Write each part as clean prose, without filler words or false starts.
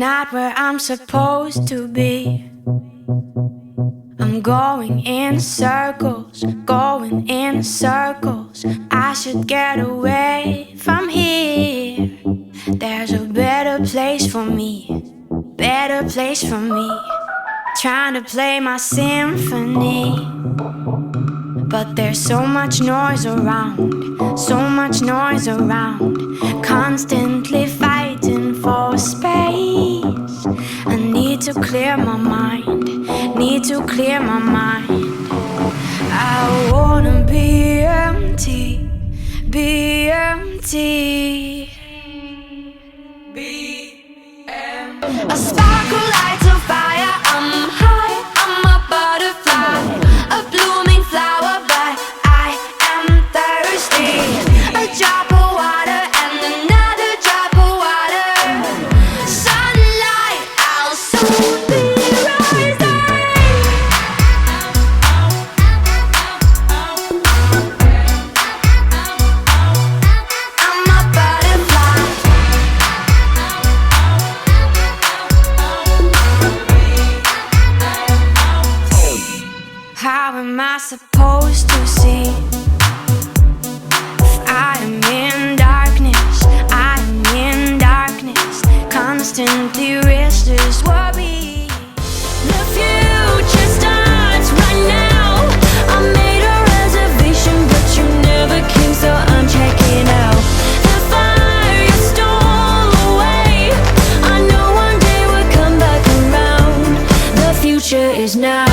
not where I'm supposed to be. I'm going in circles, going in circles. I should get away from here. There's a better place for me, better place for me. Trying to play my symphony, but there's so much noise around, so much noise around. Constantly fighting for space. I need to clear my mind, need to clear my mind. I wanna be empty, be empty, be empty. A sparkle lights a fire, I'm high, I'm a butterfly, a blooming flower, but I am thirsty. A drop of water and another drop of water. Sunlight, I'll soon be rising. I'm a butterfly. How am I supposed to see? If I am in darkness, I am in darkness. Constantly restless worry. The future starts right now. I made a reservation, but you never came, so I'm checking out. The fire you stole away, I know one day we'll come back around. The future is now.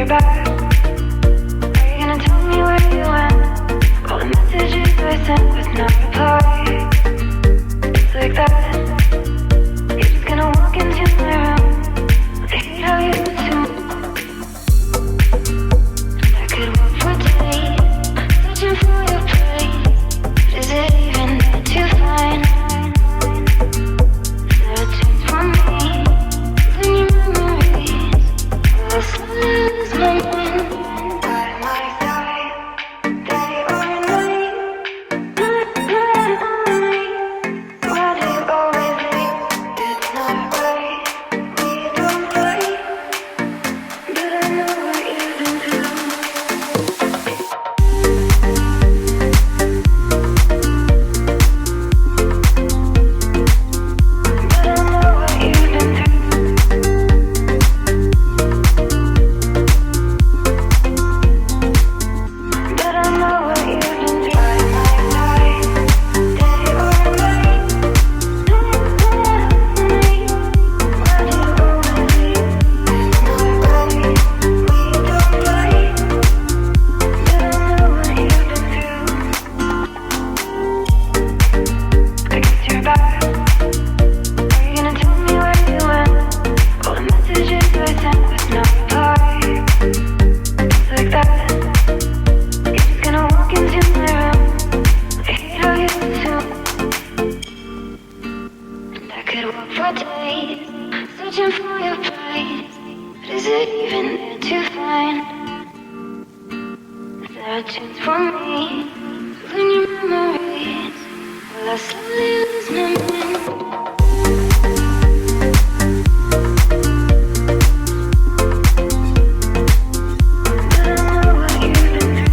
you're back, are you gonna tell me where you went? All the messages I sent with no reply. It's like that. You're just gonna walk into my room. I hate how you do. And I could walk for days, searching for your place. But is it even there to find? Is there a chance for me? When your memories will slowly lose my mind. By my side, day or night, night. Why do you always leave? It's not right. We don't fight, but I know what you've been through. But I know what you've been through. But I know what you've been through. By my side, day or night, night. Why do you always leave? It's not right. We don't fight, but I know what you've been through. I guess you're back. Are you gonna tell me where you went? All the messages I sent with no reply. It's like that. You're just gonna walk into my room. I hate how you assume. And I could walk for days, searching for your place. But is it even there to find? Is there a chance for me? When your memories will I slowly lose my mind? But I know what you've been through.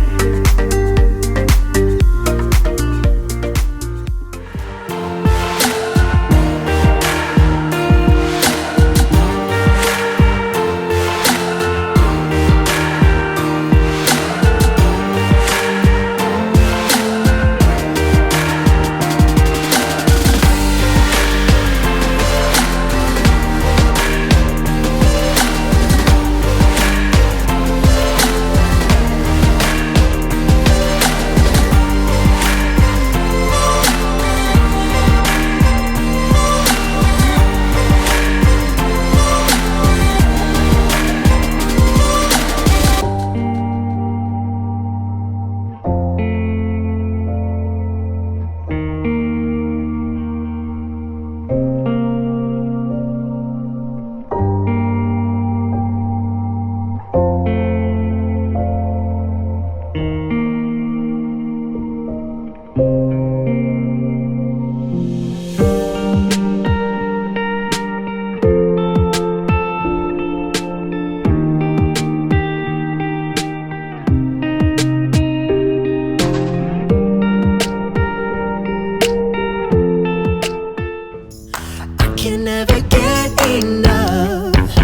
Can never get enough,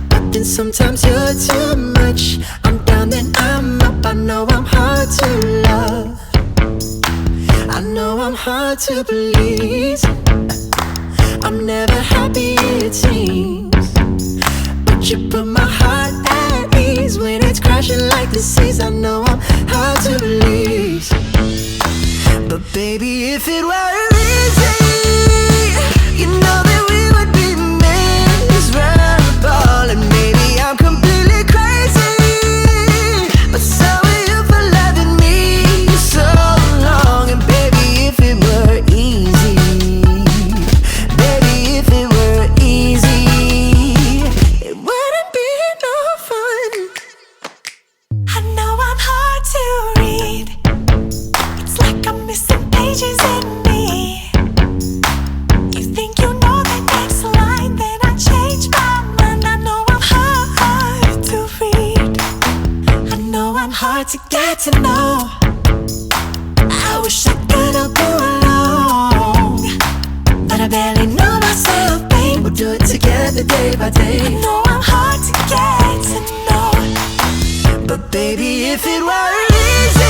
but then sometimes you're too much. I'm down then I'm up. I know I'm hard to love, I know I'm hard to please. I'm never happy it seems, but you put my heart at ease. When it's crashing like the seas, I know I'm hard to release. But baby, if it were easy, you know that we would be miserable. And maybe I'm completely crazy, but so are you for loving me so long. And baby, if it were easy, baby, if it were easy, it wouldn't be no fun. I know I'm hard to read. It's like I'm missing pages in me. You think you know the next line, then I change my mind. I know I'm hard to read. I know I'm hard to get to know. I wish I could all go along, but I barely know myself, babe. We'll do it together day by day. I know I'm hard to get to know, but baby, if it were easy,